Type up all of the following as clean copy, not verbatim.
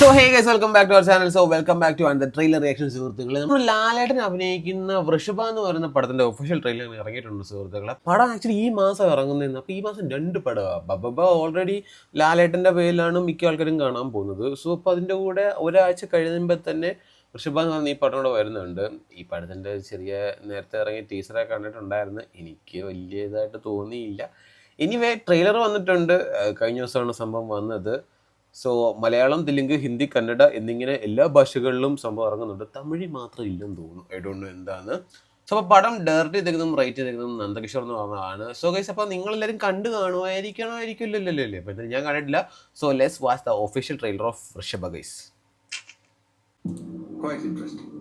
So hey guys welcome back to our channel. So welcome back to and trailer reaction സുഹൃത്തുക്കളെ. നമ്മൾ ലാലേട്ടൻ അഭിനയിക്കുന്ന വൃഷഭ എന്ന് പറയുന്ന പടത്തിന്റെ ഒഫീഷ്യൽ ട്രെയിലർ ഇറങ്ങിയിട്ടുണ്ട് സുഹൃത്തുക്കളെ. പടം ആക്ച്വലി ഈ മാസം ഇറങ്ങുന്നതെന്ന്. അപ്പോൾ ഈ മാസം 2 പടമാണ്. ബബബ ഓൾറെഡി ലാലേട്ടന്റെ പേരിലാണ് മിക്ക ആൾക്കാരും കാണാൻ പോകുന്നത്. സോ അപ്പോൾ അതിൻ്റെ കൂടെ ഒരാഴ്ച കഴിയുമ്പോൾ തന്നെ വൃഷഭ എന്ന് പറഞ്ഞ ഈ പടം കൂടെ വരുന്നുണ്ട്. ഈ പടത്തിൻ്റെ ചെറിയ നേരത്തെ ഇറങ്ങിയ ടീസറൊക്കെ കണ്ടിട്ടുണ്ടായിരുന്നു. എനിക്ക് വലിയ ഇതായിട്ട് തോന്നിയില്ല. എനിവേ ട്രെയിലർ വന്നിട്ടുണ്ട്. കഴിഞ്ഞ ദിവസമാണ് സംഭവം വന്നത്. സോ മലയാളം, തെലുങ്ക്, ഹിന്ദി, കന്നഡ എന്നിങ്ങനെ എല്ലാ ഭാഷകളിലും സംഭവം ഇറങ്ങുന്നുണ്ട്. തമിഴിൽ മാത്രം ഇല്ലെന്ന് തോന്നുന്നു. ഐ ഡോണ്ട് നോ എന്താണ്. സോ അപ്പോൾ പടം ഡയറക്റ്റ് ചെയ്തേക്കുന്നതും റൈറ്റ് ചെയ്തേക്കുന്നതും നന്ദകിഷോർ എന്ന് പറഞ്ഞതാണ്. സോ ഗൈസ് അപ്പോൾ നിങ്ങളെല്ലാവരും കണ്ടു കാണുമായിരിക്കില്ലല്ലേ? അപ്പോൾ എന്തായാലും ഞാൻ കണ്ടിട്ടില്ല. So let's watch the official trailer of Vrishabha guys.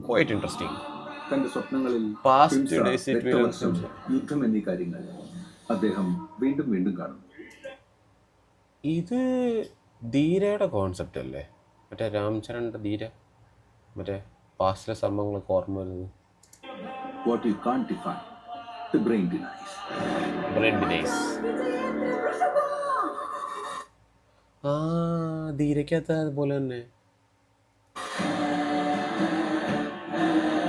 Quite interesting. തന്റെ സ്വപ്നങ്ങളിൽ യുദ്ധം എന്നീ കാര്യങ്ങൾ അദ്ദേഹം വീണ്ടും വീണ്ടും കാണും. ഇത് ധീരയുടെ കോൺസെപ്റ്റ് അല്ലേ? മറ്റേ രാംചരണിന്റെ ധീര, മറ്റേ പാസ്റ്റിലെ സംഭവങ്ങളൊക്കെ ഓർമ്മ വരുന്നത്. What you can't define, the brain denies. ആ ധീരക്കകത്ത് അതുപോലെ തന്നെ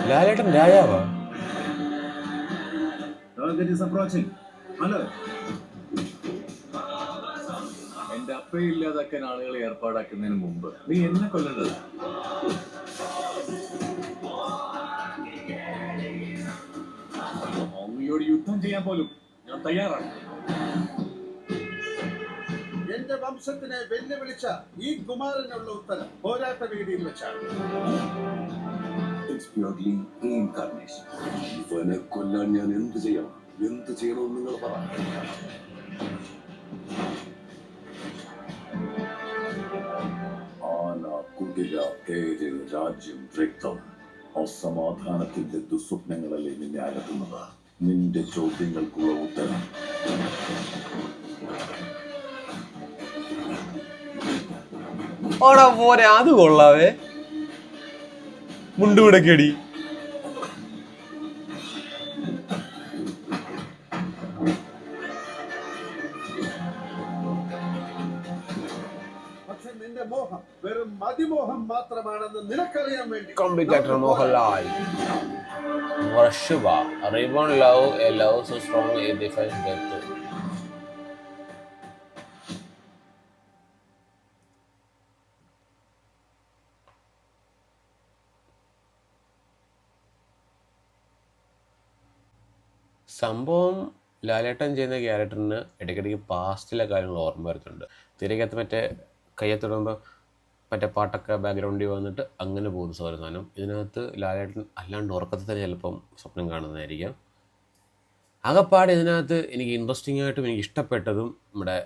ലാലേട്ടൻ രാജാവാ. എന്റെ അപ്പയില്ലാതാക്കാൻ ആളുകളെ ഏർപ്പാടാക്കുന്നതിന് മുമ്പ് നീ എന്നെ കൊല്ലേണ്ടത്. അങ്ങയോട് യുദ്ധം ചെയ്യാൻ പോലും ഞാൻ തയ്യാറാണ്. എന്റെ വംശത്തിനെ വെല്ലുവിളിച്ച ഈ കുമാരനുള്ള ഉത്തരം പോരാട്ട വേദിയിൽ വെച്ചാണ്. ഇവനെ കൊല്ലാൻ ഞാൻ എന്ത് ചെയ്യണമെന്ന് നിങ്ങൾ പറ. രാജ്യം, രക്തം, അസമാധാനത്തിന്റെ ദുസ്വപ്നങ്ങളല്ലേ നിന്നെ അകറ്റുന്നത്. നിന്റെ ചോദ്യങ്ങൾക്കുള്ള ഉത്തരം ഓടാ പോരെ, അത് കൊള്ളാവേ. മുണ്ടുവിടക്കേടി പക്ഷെ നിന്റെ മോഹം വെറും മതിമോഹം മാത്രമാണെന്ന് നിനക്കറിയാൻ വേണ്ടി കോംപ്ലിക്കേറ്റർ Mohanlal. Vrishabha reborn love, a love so strong it defines death. സംഭവം ലാലേട്ടൻ ചെയ്യുന്ന ക്യാരക്ടറിന് ഇടയ്ക്കിടയ്ക്ക് പാസ്റ്റിലെ കാര്യങ്ങൾ ഓർമ്മ വരുന്നുണ്ട്. തിരക്കകത്ത് മറ്റേ കയ്യത്തിടുമ്പോൾ മറ്റേ പാട്ടൊക്കെ ബാക്ക്ഗ്രൗണ്ടിൽ വന്നിട്ട് അങ്ങനെ പോകുന്ന സാധനം. ഇതിനകത്ത് ലാലേട്ടൻ അല്ലാണ്ട് ഉറക്കത്തിൽ തന്നെ ചിലപ്പം സ്വപ്നം കാണുന്നതായിരിക്കാം. ആകെപ്പാട് ഇതിനകത്ത് എനിക്ക് ഇൻട്രസ്റ്റിംഗ് ആയിട്ടും എനിക്ക് ഇഷ്ടപ്പെട്ടതും നമ്മുടെ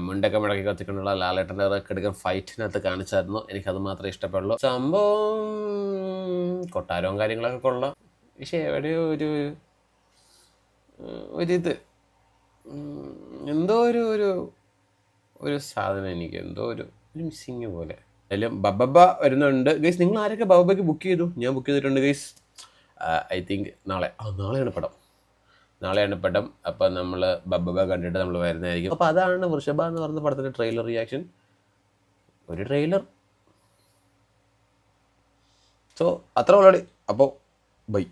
മുണ്ടൊക്കെ മുടക്കി കത്തിക്കൊണ്ടുള്ള ലാലേട്ടൻ്റെ എടുക്കാൻ ഫൈറ്റിനകത്ത് കാണിച്ചായിരുന്നു. എനിക്കത് മാത്രമേ ഇഷ്ടപ്പെടുള്ളൂ. സംഭവം കൊട്ടാരവും കാര്യങ്ങളൊക്കെ കൊള്ളാം. പക്ഷേ എവിടെയോ ഒരിത് എന്തോ ഒരു സാധനം എനിക്ക് എന്തോ ഒരു മിസ്സിങ് പോലെ. അതിലും ബബബ വരുന്നുണ്ട് ഗൈസ്. നിങ്ങൾ ആരൊക്കെ ബബബയ്ക്ക് ബുക്ക് ചെയ്തു? ഞാൻ ബുക്ക് ചെയ്തിട്ടുണ്ട് ഗൈസ്. ഐ തിങ്ക് നാളെയാണ് പടം. അപ്പം നമ്മൾ ബബബ കണ്ടിട്ട് നമ്മൾ വരുന്നതായിരിക്കും. അപ്പോൾ അതാണ് വൃഷഭ എന്ന് പറയുന്ന പടത്തിൻ്റെ ട്രെയിലർ റിയാക്ഷൻ. ഒരു ട്രെയിലർ. സോ അത്ര ഉള്ളടി. അപ്പോൾ ബൈ.